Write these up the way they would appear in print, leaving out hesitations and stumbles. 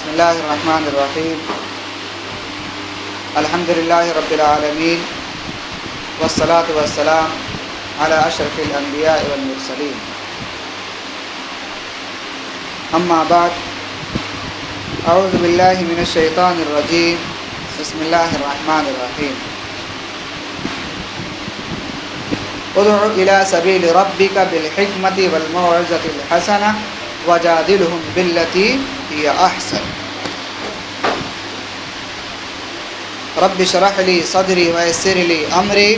بسم اللہ الرحمن الرحیم الحمد للہ رب العالمین والصلاة والسلام علی اشرف الانبیاء والمرسلین اما بعد اعوذ باللہ من الشیطان الرجیم بسم اللہ الرحمن الرحیم ادع الی سبیل ربک بالحکمت والموعظۃ الحسنہ وجادلہم باللتی ہی احسن رب اشرح لی صدری ویسر لی امری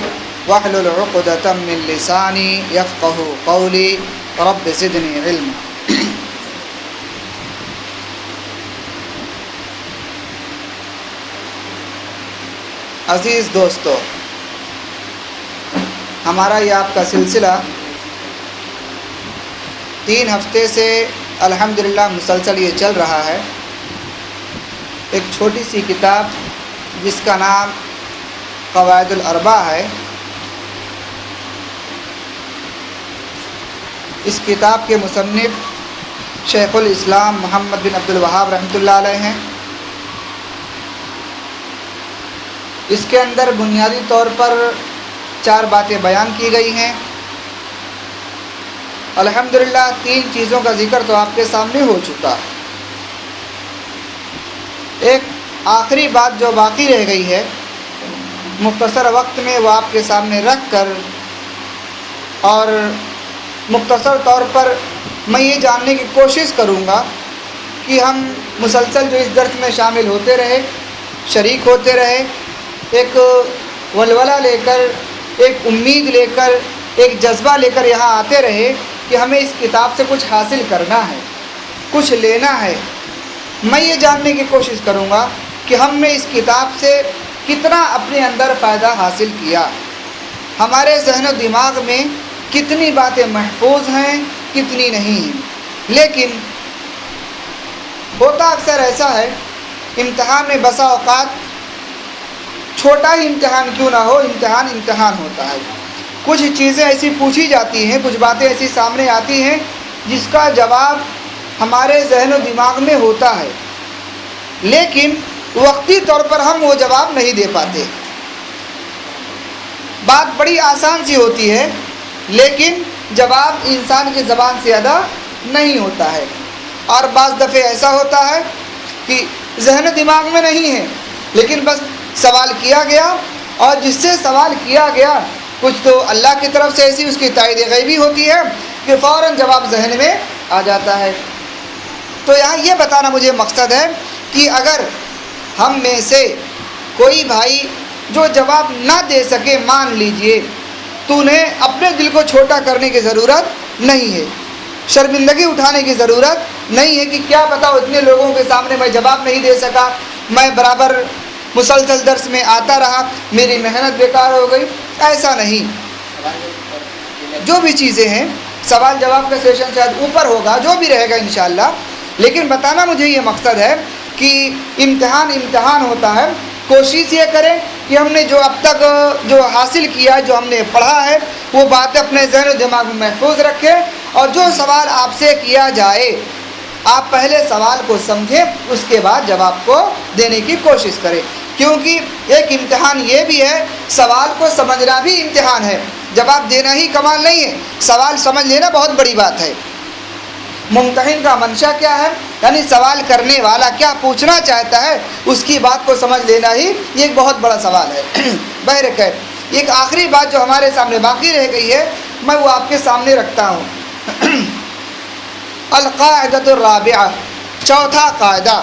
واحلل عقدۃ من لسانی یفقہوا قولی رب زدنی علما۔ عزیز دوستو، ہمارا یہ آپ کا سلسلہ 3 ہفتے سے الحمدللہ مسلسل یہ چل رہا ہے۔ ایک چھوٹی سی کتاب جس کا نام قواعد الاربع ہے، اس کتاب کے مصنف شیخ الاسلام محمد بن عبد الوہاب رحمۃ اللہ علیہ ہیں۔ اس کے اندر بنیادی طور پر 4 باتیں بیان کی گئی ہیں۔ الحمدللہ 3 چیزوں کا ذکر تو آپ کے سامنے ہو چکا۔ ایک آخری بات جو باقی رہ گئی ہے، مختصر وقت میں وہ آپ کے سامنے رکھ کر اور مختصر طور پر میں یہ جاننے کی کوشش کروں گا کہ ہم مسلسل جو اس درس میں شامل ہوتے رہے، شریک ہوتے رہے، ایک ولولہ لے کر، ایک امید لے کر، ایک جذبہ لے کر یہاں آتے رہے کہ ہمیں اس کتاب سے کچھ حاصل کرنا ہے، کچھ لینا ہے۔ میں یہ جاننے کی کوشش کروں گا کہ ہم نے اس کتاب سے کتنا اپنے اندر فائدہ حاصل کیا، ہمارے ذہن و دماغ میں کتنی باتیں محفوظ ہیں، کتنی نہیں ہیں۔ لیکن ہوتا اکثر ایسا ہے، امتحان میں بسا اوقات چھوٹا ہی امتحان کیوں نہ ہو، امتحان ہوتا ہے۔ کچھ چیزیں ایسی پوچھی جاتی ہیں، کچھ باتیں ایسی سامنے آتی ہیں جس کا جواب ہمارے ذہن و دماغ میں ہوتا ہے، لیکن وقتی طور پر ہم وہ جواب نہیں دے پاتے۔ بات بڑی آسان سی ہوتی ہے، لیکن جواب انسان کی زبان سے ادا نہیں ہوتا ہے۔ اور بعض دفعے ایسا ہوتا ہے کہ ذہن و دماغ میں نہیں ہے، لیکن بس سوال کیا گیا، اور جس سے سوال کیا گیا کچھ تو اللہ کی طرف سے ایسی اس کی تائید غیبی ہوتی ہے کہ فوراً جواب ذہن میں آ جاتا ہے۔ تو یہاں یہ بتانا مجھے مقصد ہے کہ اگر ہم میں سے کوئی بھائی جو جواب نہ دے سکے، مان لیجئے تو انہیں اپنے دل کو چھوٹا کرنے کی ضرورت نہیں ہے، شرمندگی اٹھانے کی ضرورت نہیں ہے کہ کیا پتہ اتنے لوگوں کے سامنے میں جواب نہیں دے سکا، میں برابر مسلسل درس میں آتا رہا، میری محنت بیکار ہو گئی۔ ایسا نہیں، جو بھی چیزیں ہیں، سوال جواب کا سیشن شاید اوپر ہوگا، جو بھی رہے گا انشاءاللہ، لیکن بتانا مجھے یہ مقصد ہے کہ امتحان ہوتا ہے۔ کوشش یہ کریں کہ ہم نے جو اب تک جو حاصل کیا، جو ہم نے پڑھا ہے، وہ باتیں اپنے ذہن و دماغ میں محفوظ رکھیں، اور جو سوال آپ سے کیا جائے آپ پہلے سوال کو سمجھیں، اس کے بعد جواب کو دینے کی کوشش کریں، کیونکہ ایک امتحان یہ بھی ہے، سوال کو سمجھنا بھی امتحان ہے، جواب دینا ہی کمال نہیں ہے، سوال سمجھ لینا بہت بڑی بات ہے۔ ممتحن کا منشا کیا ہے، یعنی سوال کرنے والا کیا پوچھنا چاہتا ہے، اس کی بات کو سمجھ لینا ہی یہ ایک بہت بڑا سوال ہے۔ بہرکیف ایک آخری بات جو ہمارے سامنے باقی رہ گئی ہے، میں وہ آپ کے سامنے رکھتا ہوں۔ القاعدۃ الرابعہ، 4تھا قاعدہ۔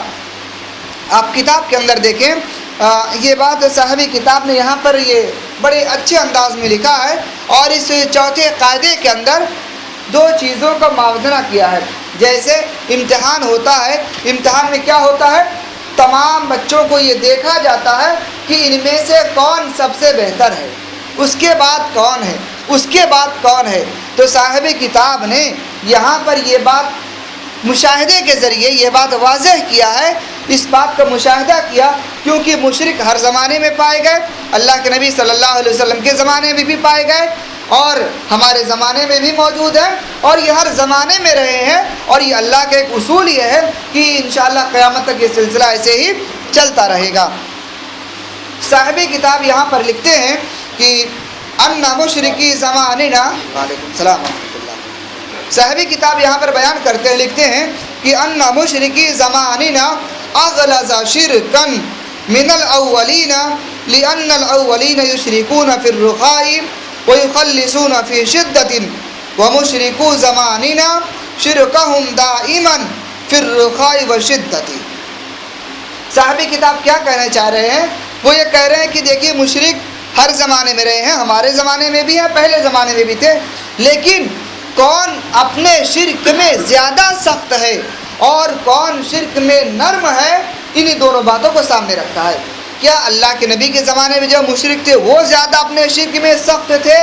آپ کتاب کے اندر دیکھیں، یہ بات صاحب کتاب نے یہاں پر یہ بڑے اچھے انداز میں لکھا ہے، اور اس 4تھے قاعدے کے اندر 2 چیزوں کا موازنہ کیا ہے۔ جیسے امتحان ہوتا ہے، امتحان میں کیا ہوتا ہے، تمام بچوں کو یہ دیکھا جاتا ہے کہ ان میں سے کون سب سے بہتر ہے، اس کے بعد کون ہے، اس کے بعد کون ہے۔ تو صاحب کتاب نے یہاں پر یہ بات مشاہدے کے ذریعے یہ بات واضح کیا ہے، اس بات کا مشاہدہ کیا، کیونکہ مشرک ہر زمانے میں پائے گئے، اللہ کے نبی صلی اللہ علیہ وسلم کے زمانے میں بھی پائے گئے، اور ہمارے زمانے میں بھی موجود ہے اور یہ ہر زمانے میں رہے ہیں، اور یہ اللہ کا ایک اصول یہ ہے کہ انشاءاللہ قیامت تک یہ سلسلہ ایسے ہی چلتا رہے گا۔ صاحب کتاب یہاں پر لکھتے ہیں کہ ان مشرکی زماننا، وعلیکم السلام ورحمۃ اللہ، صاحب کتاب یہاں پر بیان کرتے ہیں، لکھتے ہیں کہ ان مشرکی زماننا اغلظ شرکا من الاولین لان الاولین یشرکون فی الرخاء ویخلصون فی شدۃ ومشرکو زماننا شرکہم دائما فی الرخاء وشدۃ۔ صاحب کتاب کیا کہنا چاہ رہے ہیں؟ وہ یہ کہہ رہے ہیں کہ دیکھیے مشرک ہر زمانے میں رہے ہیں، ہمارے زمانے میں بھی ہیں، پہلے زمانے میں بھی تھے، لیکن کون اپنے شرک میں زیادہ سخت ہے اور کون شرک میں نرم ہے، انہی دونوں باتوں کو سامنے رکھتا ہے۔ کیا اللہ کے نبی کے زمانے میں جو مشرک تھے وہ زیادہ اپنے شرک میں سخت تھے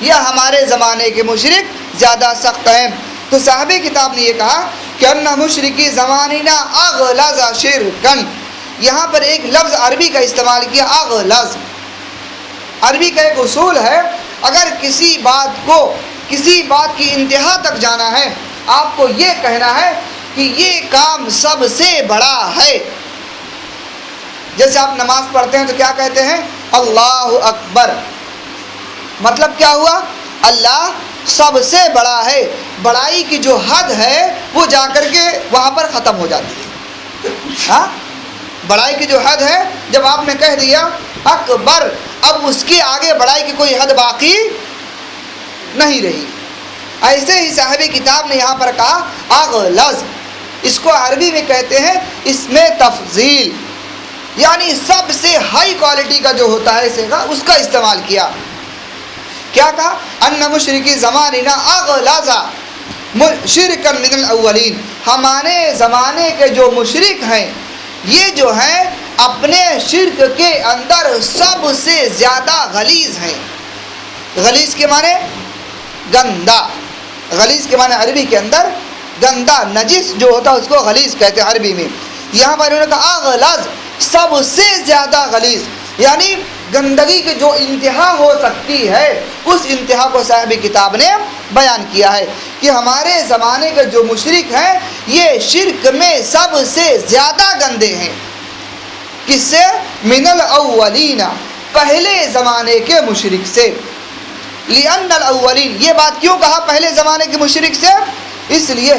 یا ہمارے زمانے کے مشرک زیادہ سخت ہیں؟ تو صاحب کتاب نے یہ کہا کہ ان مشرکی زماننا اغلظ شرکن، یہاں پر ایک لفظ عربی کا استعمال کیا، اغلظ۔ عربی کا ایک اصول ہے، اگر کسی بات کی انتہا تک جانا ہے، آپ کو یہ کہنا ہے کہ یہ کام سب سے بڑا ہے۔ جیسے آپ نماز پڑھتے ہیں تو کیا کہتے ہیں؟ اللہ اکبر، مطلب کیا ہوا؟ اللہ سب سے بڑا ہے، بڑائی کی جو حد ہے وہ جا کر کے وہاں پر ختم ہو جاتی ہے۔ ہاں، بڑائی کی جو حد ہے، جب آپ نے کہہ دیا اکبر، اب اس کے آگے بڑائی کی کوئی حد باقی نہیں رہی۔ ایسے ہی صاحب کتاب نے یہاں پر کہا اغلظ، اس کو عربی میں کہتے ہیں اس میں تفضیل، یعنی سب سے ہائی کوالٹی کا جو ہوتا ہے صیغہ، اس کا استعمال کیا۔ کیا کہا؟ ان مشرکی زماننا اغلظ شرکا من الاولین، ہمارے زمانے کے جو مشرک ہیں یہ جو ہیں اپنے شرک کے اندر سب سے زیادہ غلیظ ہیں۔ غلیظ کے معنی گندا، غلیظ کے معنی عربی کے اندر گندا، نجس جو ہوتا ہے اس کو غلیظ کہتے ہیں عربی میں۔ یہاں پر انہوں نے کہا اغلظ، سب سے زیادہ غلیظ، یعنی گندگی کی جو انتہا ہو سکتی ہے اس انتہا کو صاحب کتاب نے بیان کیا ہے کہ ہمارے زمانے کے جو مشرک ہیں یہ شرک میں سب سے زیادہ گندے ہیں۔ کس سے؟ من الاولین، پہلے زمانے کے مشرک سے۔ لأن الاولین، یہ بات کیوں کہا پہلے زمانے کے مشرک سے؟ اس لیے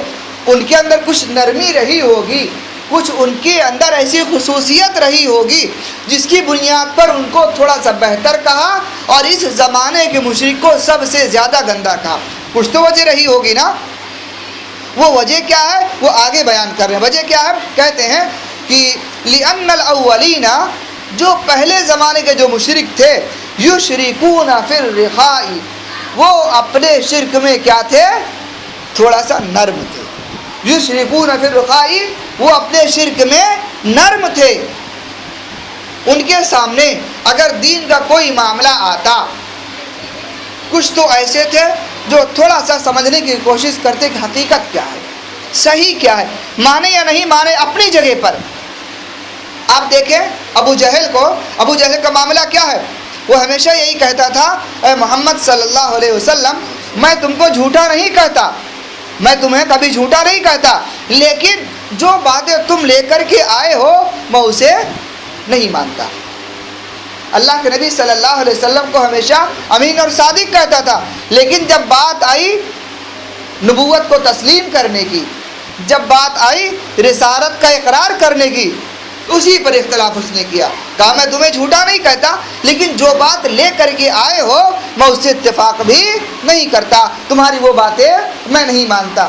ان کے اندر کچھ نرمی رہی ہوگی، کچھ ان کے اندر ایسی خصوصیت رہی ہوگی جس کی بنیاد پر ان کو تھوڑا سا بہتر کہا اور اس زمانے کے مشرک کو سب سے زیادہ گندا کہا۔ کچھ تو وجہ رہی ہوگی نا، وہ وجہ کیا ہے وہ آگے بیان کر رہے ہیں۔ وجہ کیا ہے؟ کہتے ہیں کہ لأن الاولین، جو پہلے زمانے کے جو مشرک تھے، یشرکون فی الرخاء، وہ اپنے شرک میں کیا تھے؟ تھوڑا سا نرم تھے۔ یشرکون فی الرخاء، وہ اپنے شرک میں نرم تھے۔ ان کے سامنے اگر دین کا کوئی معاملہ آتا، کچھ تو ایسے تھے جو تھوڑا سا سمجھنے کی کوشش کرتے کہ حقیقت کیا ہے، صحیح کیا ہے، مانے یا نہیں مانے اپنی جگہ پر۔ آپ دیکھیں ابو جہل کا معاملہ کیا ہے؟ وہ ہمیشہ یہی کہتا تھا، اے محمد صلی اللہ علیہ وسلم، میں تم کو جھوٹا نہیں کہتا، میں تمہیں کبھی جھوٹا نہیں کہتا، لیکن جو باتیں تم لے کر کے آئے ہو میں اسے نہیں مانتا۔ اللہ کے نبی صلی اللہ علیہ وسلم کو ہمیشہ امین اور صادق کہتا تھا، لیکن جب بات آئی نبوت کو تسلیم کرنے کی، جب بات آئی رسالت کا اقرار کرنے کی، اسی پر اختلاف اس نے کیا۔ کہا میں تمہیں جھوٹا نہیں کہتا، لیکن جو بات لے کر کے آئے ہو میں اس سے اتفاق بھی نہیں کرتا، تمہاری وہ باتیں میں نہیں مانتا۔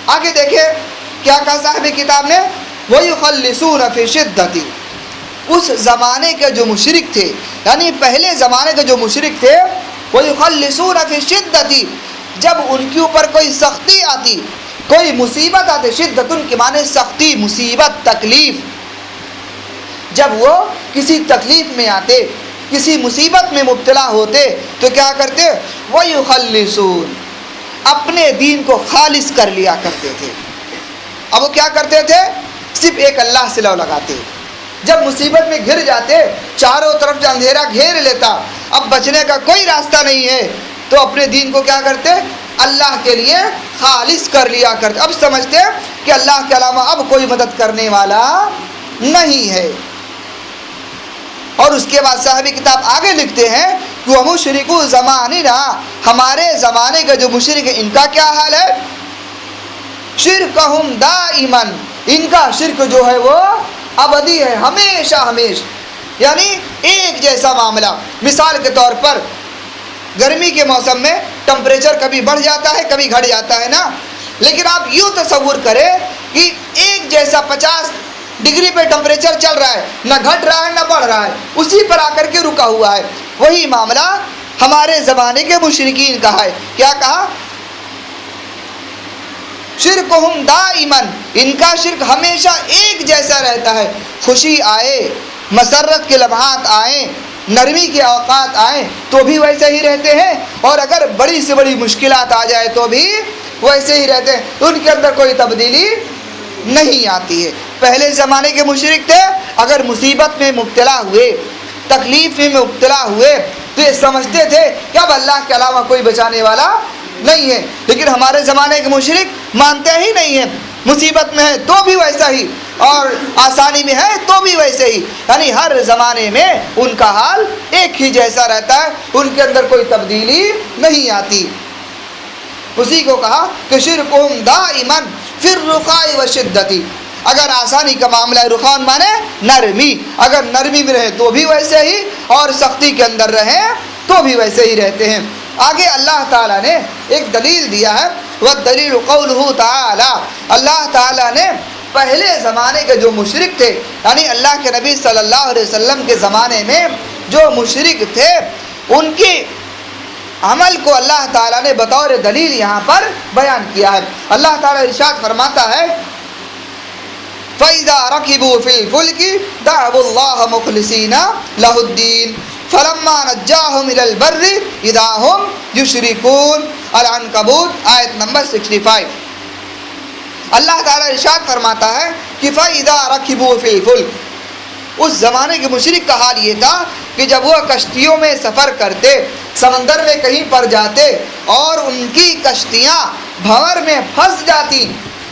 آگے دیکھیں کیا کہا صاحب کتاب نے؟ وَيُخَلِّصُونَ فِي شِدَّةٍ، اس زمانے کے جو مشرک تھے، یعنی پہلے زمانے کے جو مشرک تھے، وَيُخَلِّصُونَ فِي شِدَّةٍ، جب ان کے اوپر کوئی سختی آتی، کوئی مصیبت آتی، شدتن کے معنی سختی، مصیبت، تکلیف، جب وہ کسی تکلیف میں آتے، کسی مصیبت میں مبتلا ہوتے تو کیا کرتے؟ وَيُخَلِّصُونَ، اپنے دین کو خالص کر لیا کرتے تھے۔ اب وہ کیا کرتے تھے؟ صرف ایک اللہ سے لو لگاتے۔ جب مصیبت میں گھر جاتے، چاروں طرف جو اندھیرا گھیر لیتا، اب بچنے کا کوئی راستہ نہیں ہے تو اپنے دین کو کیا کرتے؟ اللہ کے لیے خالص کر لیا کرتے. اب سمجھتے کہ اللہ کے علاوہ اب کوئی مدد کرنے والا نہیں ہے. اور اس کے بعد صاحب کتاب آگے لکھتے ہیں کہ وَمُشْرِكُ زَمَانِنَا، ہمارے زمانے کے جو مشرک ہیں ان کا کیا حال ہے؟ شرکہم دائماً، ان کا شرک جو ہے وہ ابدی ہے، ہمیشہ ہمیشہ، یعنی ایک جیسا معاملہ. مثال کے طور پر گرمی کے موسم میں ٹمپریچر کبھی بڑھ جاتا ہے کبھی گھٹ جاتا ہے نا، لیکن آپ یوں تصور کریں کہ ایک جیسا 50 ڈگری پہ ٹمپریچر چل رہا ہے، نہ گھٹ رہا ہے نہ بڑھ رہا ہے، اسی پر آ کر کے رکا ہوا ہے. وہی معاملہ ہمارے زمانے کے مشرکین کا ہے. کیا کہا؟ شرکہم دائماً، ان کا شرک ہمیشہ ایک جیسا رہتا ہے. خوشی آئے، مسرت کے لمحات آئیں، نرمی کے اوقات آئیں تو بھی ویسے ہی رہتے ہیں، اور اگر بڑی سے بڑی مشکلات آ جائے تو بھی ویسے ہی رہتے ہیں. ان کے اندر کوئی تبدیلی نہیں آتی ہے. پہلے زمانے کے مشرک تھے، اگر مصیبت میں مبتلا ہوئے، تکلیف میں مبتلا ہوئے تو یہ سمجھتے تھے کہ اب اللہ کے علاوہ کوئی بچانے والا نہیں ہے. لیکن ہمارے زمانے کے مشرک مانتے ہی نہیں ہیں. مصیبت میں ہے تو بھی ویسا ہی، اور آسانی میں ہے تو بھی ویسے ہی، یعنی ہر زمانے میں ان کا حال ایک ہی جیسا رہتا ہے، ان کے اندر کوئی تبدیلی نہیں آتی. اسی کو کہا کہ شرکہم دائماً فی الرخاء والشدۃ، اگر آسانی کا معاملہ ہے، رخان مانے نرمی، اگر نرمی میں رہے تو بھی ویسے ہی، اور سختی کے اندر رہیں تو بھی ویسے ہی رہتے ہیں. آگے اللہ تعالیٰ نے ایک دلیل دیا ہے، والدلیل قولہ تعالی، اللہ تعالیٰ نے پہلے زمانے کے جو مشرک تھے، یعنی اللہ کے نبی صلی اللہ علیہ وسلم کے زمانے میں جو مشرک تھے، ان کی عمل کو اللہ تعالیٰ نے بطور دلیل یہاں پر بیان کیا ہے. اللہ تعالیٰ ارشاد فرماتا ہے فَإِذَا رَكِبُوا فِي الْفُلْكِ دَعَوُا اللَّهَ مُخْلِصِينَ لَهُ الدِّينَ فَلَمَّا نَجَّاهُمْ إِلَى الْبَرِّ إِذَا هُمْ يُشْرِكُونَ. العنکبوت آیت نمبر 65. اللہ تعالیٰ ارشاد فرماتا ہے کہ فَإِذَا رَكِبُوا فِي الْفُلْكِ، اس زمانے کے مشرک کا حال یہ تھا کہ جب وہ کشتیوں میں سفر کرتے، سمندر میں کہیں پر جاتے اور ان کی کشتیاں بھنور میں پھنس جاتی،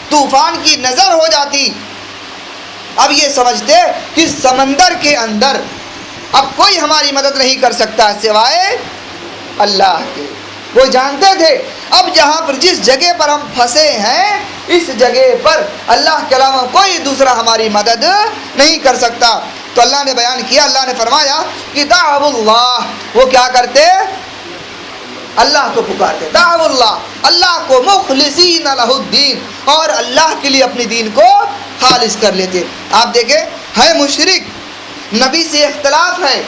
طوفان کی نظر ہو جاتی، اب یہ سمجھتے کہ سمندر کے اندر اب کوئی ہماری مدد نہیں کر سکتا سوائے اللہ کے. وہ جانتے تھے اب جہاں پر جس جگہ پر ہم پھنسے ہیں اس جگہ پر اللہ کے علاوہ کوئی دوسرا ہماری مدد نہیں کر سکتا. تو اللہ نے بیان کیا، اللہ نے فرمایا کہ دعوا اللہ، وہ کیا کرتے؟ اللہ کو پکارتے، دعوا اللہ، اللہ کو مخلصین لہ الدین، اور اللہ کے لیے اپنے دین کو خالص کر لیتے. آپ دیکھیں ہے مشرک، نبی سے اختلاف ہے،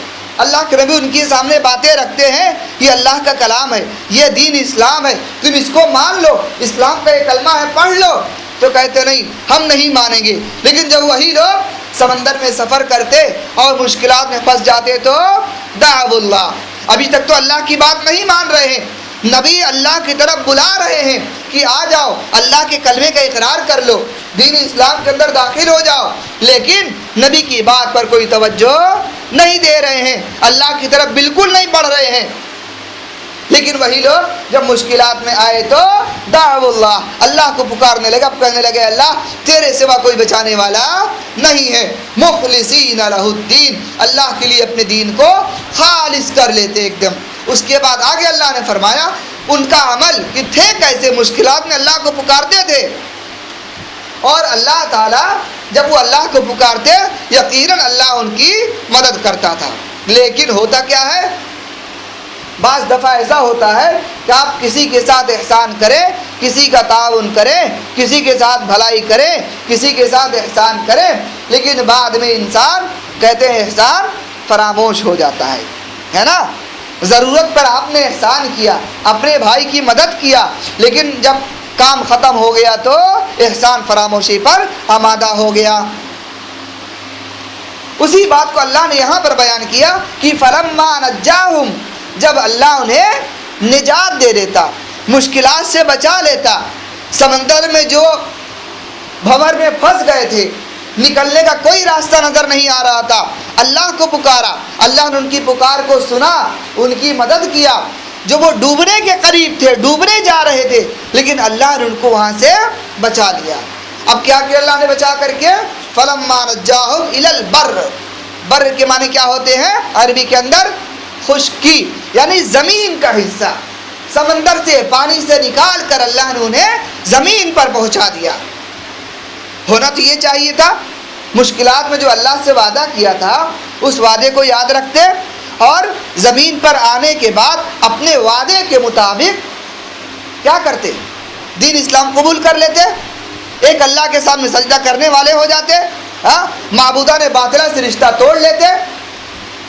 اللہ کے نبی ان کے سامنے باتیں رکھتے ہیں، یہ اللہ کا کلام ہے، یہ دین اسلام ہے، تم اس کو مان لو، اسلام کا یہ کلمہ ہے پڑھ لو، تو کہتے نہیں ہم نہیں مانیں گے. لیکن جب وہی لوگ سمندر میں سفر کرتے اور مشکلات میں پھنس جاتے تو دعوا اللہ، ابھی تک تو اللہ کی بات نہیں مان رہے ہیں، نبی اللہ کی طرف بلا رہے ہیں کہ آ جاؤ اللہ کے کلمے کا اقرار کر لو، دین اسلام کے اندر داخل ہو جاؤ، لیکن نبی کی بات پر کوئی توجہ نہیں دے رہے ہیں، اللہ کی طرف بالکل نہیں بڑھ رہے ہیں. لیکن وہی لوگ جب مشکلات میں آئے تو دعوا اللہ، اللہ کو پکارنے لگے، اب کہنے لگے اللہ تیرے سوا کوئی بچانے والا نہیں ہے، مخلصین لہ الدین، اللہ کے لیے اپنے دین کو خالص کر لیتے ایک دم. اس کے بعد آگے اللہ نے فرمایا ان کا عمل کہ تھے کیسے، مشکلات میں اللہ کو پکارتے تھے، اور اللہ تعالیٰ جب وہ اللہ کو پکارتے یقیناً اللہ ان کی مدد کرتا تھا. لیکن ہوتا کیا ہے، بعض دفعہ ایسا ہوتا ہے کہ آپ کسی کے ساتھ احسان کریں، کسی کا تعاون کریں، کسی کے ساتھ بھلائی کریں، کسی کے ساتھ احسان کریں، لیکن بعد میں انسان کہتے ہیں احسان فراموش ہو جاتا ہے نا. ضرورت پر آپ نے احسان کیا، اپنے بھائی کی مدد کیا، لیکن جب کام ختم ہو گیا تو احسان فراموشی پر آمادہ ہو گیا. اسی بات کو اللہ نے یہاں پر بیان کیا کہ فلما نجاہم، جب اللہ انہیں نجات دے دیتا، مشکلات سے بچا لیتا، سمندر میں جو بھنور میں پھنس گئے تھے نکلنے کا کوئی راستہ نظر نہیں آ رہا تھا، اللہ کو پکارا، اللہ نے ان کی پکار کو سنا، ان کی مدد کیا۔ جو وہ ڈوبنے کے قریب تھے، ڈوبنے جا رہے تھے، لیکن اللہ نے ان کو وہاں سے بچا لیا۔ اب کیا کیا اللہ نے بچا کر کے؟ فلما نجاہم الی البر، بر کے معنی کیا ہوتے ہیں عربی کے اندر؟ خشکی، یعنی زمین کا حصہ، سمندر سے پانی سے نکال کر اللہ نے انہیں زمین پر پہنچا دیا۔ ہونا تو یہ چاہیے تھا، مشکلات میں جو اللہ سے وعدہ کیا تھا اس وعدے کو یاد رکھتے اور زمین پر آنے کے بعد اپنے وعدے کے مطابق کیا کرتے؟ دین اسلام قبول کر لیتے، ایک اللہ کے سامنے سجدہ کرنے والے ہو جاتے، معبودان باطلہ سے رشتہ توڑ لیتے،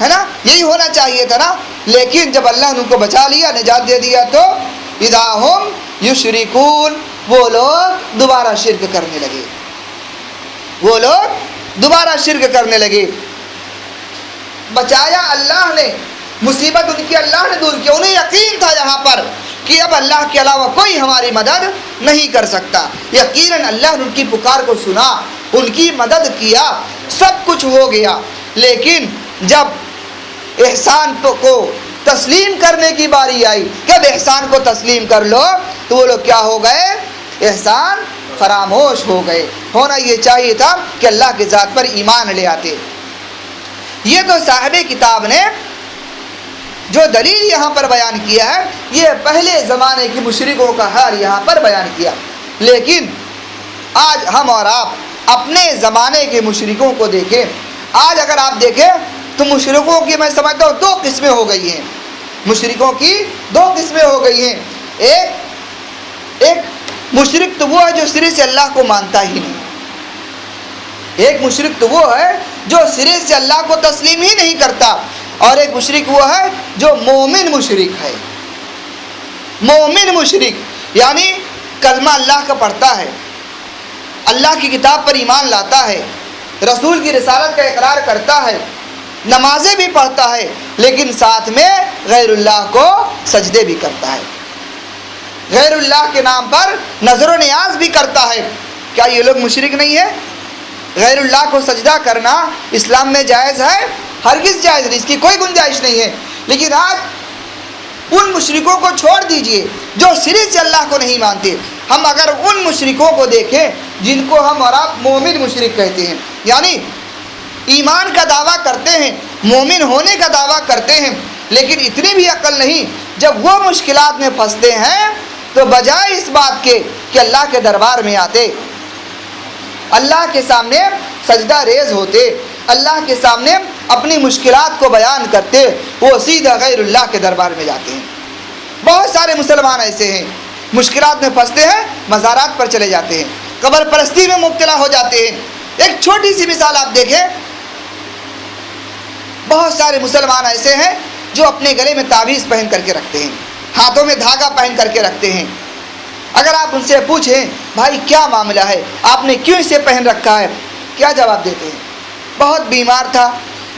ہے نا؟ یہی ہونا چاہیے تھا نا۔ لیکن جب اللہ نے ان کو بچا لیا، نجات دے دیا، تو اذا ہم یشرکون، وہ لوگ دوبارہ شرک کرنے لگے، وہ لوگ دوبارہ شرک کرنے لگے۔ بچایا اللہ نے، مصیبت ان کی اللہ نے دور کی۔ انہیں یقین تھا یہاں پر کہ اب اللہ کے علاوہ کوئی ہماری مدد نہیں کر سکتا۔ یقیناً اللہ نے ان کی پکار کو سنا، ان کی مدد کیا، سب کچھ ہو گیا۔ لیکن جب احسان کو تسلیم کرنے کی باری آئی، جب احسان کو تسلیم کر لو، تو وہ لوگ کیا ہو گئے؟ احسان فراموش ہو گئے۔ ہونا یہ چاہیے تھا کہ اللہ کی ذات پر ایمان لے آتے۔ یہ تو صاحب کتاب نے جو دلیل یہاں پر بیان کیا ہے، یہ پہلے زمانے کی مشرکوں کا حال یہاں پر بیان کیا۔ لیکن آج ہم اور آپ اپنے زمانے کے مشرکوں کو دیکھیں۔ آج اگر آپ دیکھیں تو مشرکوں کی میں سمجھتا ہوں دو قسمیں ہو گئی ہیں، مشرکوں کی دو قسمیں ہو گئی ہیں۔ ایک مشرک تو وہ ہے جو سرے سے اللہ کو مانتا ہی نہیں، ایک مشرک تو وہ ہے جو سرے سے اللہ کو تسلیم ہی نہیں کرتا، اور ایک مشرک وہ ہے جو مومن مشرک ہے۔ مومن مشرک یعنی کلمہ اللہ کا پڑھتا ہے، اللہ کی کتاب پر ایمان لاتا ہے، رسول کی رسالت کا اقرار کرتا ہے، نمازیں بھی پڑھتا ہے، لیکن ساتھ میں غیر اللہ کو سجدے بھی کرتا ہے، غیر اللہ کے نام پر نظر و نیاز بھی کرتا ہے۔ کیا یہ لوگ مشرک نہیں ہے؟ غیر اللہ کو سجدہ کرنا اسلام میں جائز ہے؟ ہرگز جائز نہیں، اس کی کوئی گنجائش نہیں ہے۔ لیکن آج ان مشرکوں کو چھوڑ دیجئے جو سرے سے اللہ کو نہیں مانتے۔ ہم اگر ان مشرکوں کو دیکھیں جن کو ہم اور آپ مومن مشرک کہتے ہیں، یعنی ایمان کا دعویٰ کرتے ہیں، مومن ہونے کا دعویٰ کرتے ہیں، لیکن اتنی بھی عقل نہیں، جب وہ مشکلات میں پھنستے ہیں تو بجائے اس بات کے کہ اللہ کے دربار میں آتے، اللہ کے سامنے سجدہ ریز ہوتے، اللہ کے سامنے اپنی مشکلات کو بیان کرتے، وہ سیدھا غیر اللہ کے دربار میں جاتے ہیں۔ بہت سارے مسلمان ایسے ہیں، مشکلات میں پھنستے ہیں، مزارات پر چلے جاتے ہیں، قبر پرستی میں مبتلا ہو جاتے ہیں۔ ایک چھوٹی سی مثال آپ دیکھیں، بہت سارے مسلمان ایسے ہیں جو اپنے گلے میں تعویذ پہن کر کے رکھتے ہیں، ہاتھوں میں دھاگا پہن کر کے رکھتے ہیں۔ اگر آپ ان سے پوچھیں بھائی کیا معاملہ ہے، آپ نے کیوں اسے پہن رکھا ہے، کیا جواب دیتے ہیں؟ بہت بیمار تھا،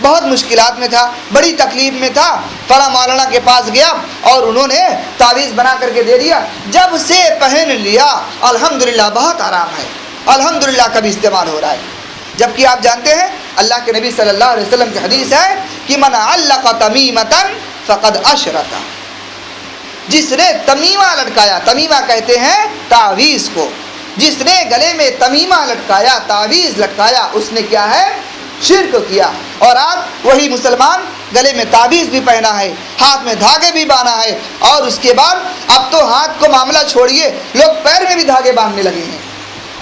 بہت مشکلات میں تھا، بڑی تکلیف میں تھا، فلاں مولانا کے پاس گیا اور انہوں نے تعویذ بنا کر کے دے دیا، جب سے پہن لیا الحمدللہ بہت آرام ہے، الحمدللہ کبھی استعمال ہو رہا ہے۔ جبکہ آپ جانتے ہیں اللہ کے نبی صلی اللہ علیہ وسلم کی حدیث ہے کہ من علق تمیمۃ فقد اشرک، جس نے تمیمہ لٹکایا، تمیمہ کہتے ہیں تعویذ کو، جس نے گلے میں تمیمہ لٹکایا، تعویذ لٹکایا، اس نے کیا ہے؟ شرک کیا۔ اور آج وہی مسلمان گلے میں تعویذ بھی پہنا ہے، ہاتھ میں دھاگے بھی باندھا ہے، اور اس کے بعد اب تو ہاتھ کو معاملہ چھوڑیے، لوگ پیر میں بھی دھاگے باندھنے لگے ہیں،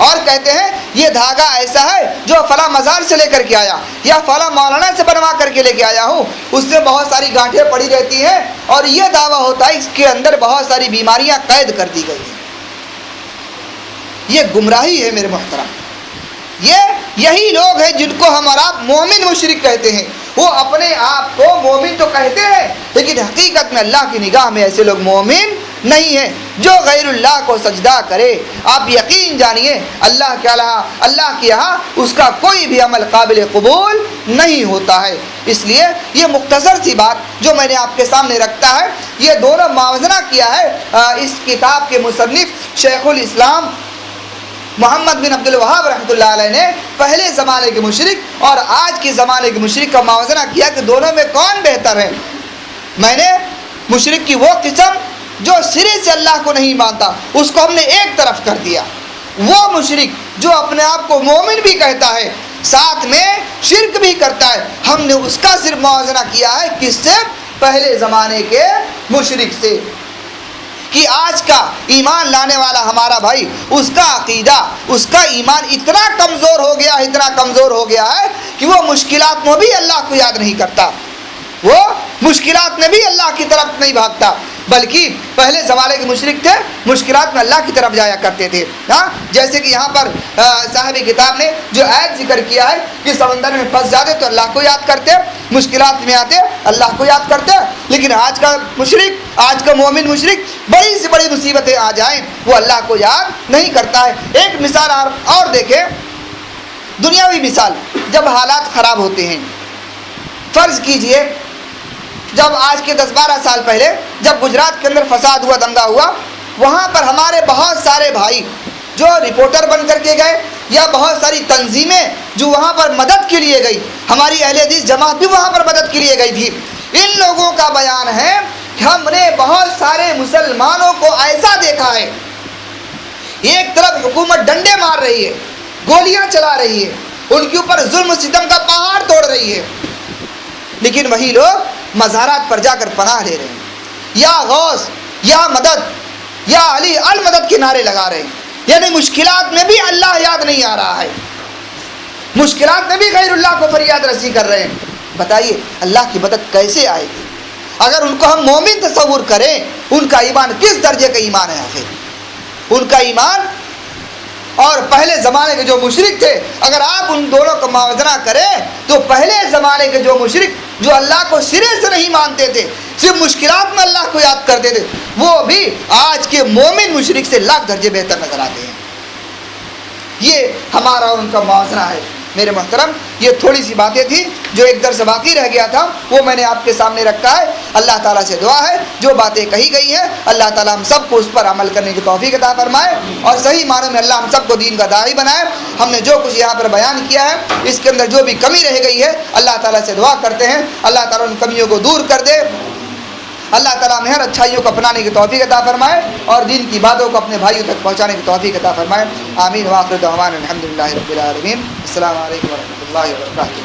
اور کہتے ہیں یہ دھاگا ایسا ہے جو فلاں مزار سے لے کر کے آیا، یا فلاں مولانا سے بنوا کر کے لے کے آیا ہوں، اس سے بہت ساری گانٹھیں پڑی رہتی ہیں، اور یہ دعویٰ ہوتا ہے اس کے اندر بہت ساری بیماریاں قید کر دی گئی ہیں۔ یہ گمراہی ہے میرے محترم۔ یہی لوگ ہیں جن کو ہم اور آپ مومن مشرک کہتے ہیں۔ وہ اپنے آپ کو مومن تو کہتے ہیں، لیکن حقیقت میں اللہ کی نگاہ میں ایسے لوگ مومن نہیں ہیں۔ جو غیر اللہ کو سجدہ کرے، آپ یقین جانیے اللہ کے یہاں اس کا کوئی بھی عمل قابل قبول نہیں ہوتا ہے۔ اس لیے یہ مختصر سی بات جو میں نے آپ کے سامنے رکھتا ہے، یہ دونوں موازنہ کیا ہے اس کتاب کے مصنف شیخ الاسلام محمد بن عبد الوہاب رحمۃ اللہ علیہ نے پہلے زمانے کے مشرک اور آج کے زمانے کے مشرک کا موازنہ کیا کہ دونوں میں کون بہتر ہے. میں نے مشرک کی وہ قسم جو سرے سے اللہ کو نہیں مانتا اس کو ہم نے ایک طرف کر دیا. وہ مشرک جو اپنے آپ کو مومن بھی کہتا ہے ساتھ میں شرک بھی کرتا ہے, ہم نے اس کا صرف موازنہ کیا ہے کس سے؟ پہلے زمانے کے مشرک سے. کہ آج کا ایمان لانے والا ہمارا بھائی اس کا عقیدہ اس کا ایمان اتنا کمزور ہو گیا اتنا کمزور ہو گیا ہے کہ وہ مشکلات میں بھی اللہ کو یاد نہیں کرتا, وہ مشکلات میں بھی اللہ کی طرف نہیں بھاگتا, بلکہ پہلے زمانے کے مشرک تھے مشکلات میں اللہ کی طرف جایا کرتے تھے. ہاں, جیسے کہ یہاں پر صاحب کتاب نے جو آیت ذکر کیا ہے کہ سمندر میں پھنس جاتے تو اللہ کو یاد کرتے, مشکلات میں آتے اللہ کو یاد کرتے. لیکن آج کا مشرک, آج کا مومن مشرک بڑی سے بڑی مصیبتیں آ جائیں وہ اللہ کو یاد نہیں کرتا ہے. ایک مثال اور دیکھیں, دنیاوی مثال. جب حالات خراب ہوتے ہیں, فرض کیجئے جب آج کے 10-12 سال پہلے جب گجرات کے اندر فساد ہوا, دنگا ہوا, وہاں پر ہمارے بہت سارے بھائی جو رپورٹر بن کر کے گئے یا بہت ساری تنظیمیں جو وہاں پر مدد کے لیے گئی, ہماری اہل حدیث جماعت بھی وہاں پر مدد کے لیے گئی تھی. ان لوگوں کا بیان ہے کہ ہم نے بہت سارے مسلمانوں کو ایسا دیکھا ہے, ایک طرف حکومت ڈنڈے مار رہی ہے, گولیاں چلا رہی ہے, ان کے اوپر ظلم و ستم کا پہاڑ توڑ رہی ہے, لیکن وہی لوگ مزارات پر جا کر پناہ لے رہے ہیں, یا غوث یا مدد یا علی المدد کے نعرے لگا رہے ہیں. یعنی مشکلات میں بھی اللہ یاد نہیں آ رہا ہے, مشکلات میں بھی غیر اللہ کو فریاد رسی کر رہے ہیں. بتائیے اللہ کی مدد کیسے آئے گی؟ اگر ان کو ہم مومن تصور کریں, ان کا ایمان کس درجے کا ایمان ہے آخر؟ ان کا ایمان اور پہلے زمانے کے جو مشرک تھے, اگر آپ ان دونوں کا موازنہ کریں تو پہلے زمانے کے جو مشرک جو اللہ کو سرے سے نہیں مانتے تھے, صرف مشکلات میں اللہ کو یاد کرتے تھے, وہ بھی آج کے مومن مشرک سے لاکھ درجے بہتر نظر آتے ہیں. یہ ہمارا ان کا موازنہ ہے. میرے محترم, یہ تھوڑی سی باتیں تھیں جو ایک درس باقی رہ گیا تھا, وہ میں نے آپ کے سامنے رکھا ہے. اللہ تعالیٰ سے دعا ہے جو باتیں کہی گئی ہیں اللہ تعالیٰ ہم سب کو اس پر عمل کرنے کی توفیق عطا فرمائے اور صحیح معنوں میں اللہ ہم سب کو دین کا داعی بنائے. ہم نے جو کچھ یہاں پر بیان کیا ہے اس کے اندر جو بھی کمی رہ گئی ہے اللہ تعالیٰ سے دعا کرتے ہیں اللہ تعالیٰ ان کمیوں کو دور کر دے. اللہ تعالیٰ ہمیں ہر اچھائیوں کو اپنانے کی توفیق عطا فرمائے اور دین کی باتوں کو اپنے بھائیوں تک پہنچانے کی توفیق عطا فرمائے. آمین. وآخر دعوانا الحمدللہ رب العالمین. السلام علیکم ورحمۃ اللہ وبرکاتہ.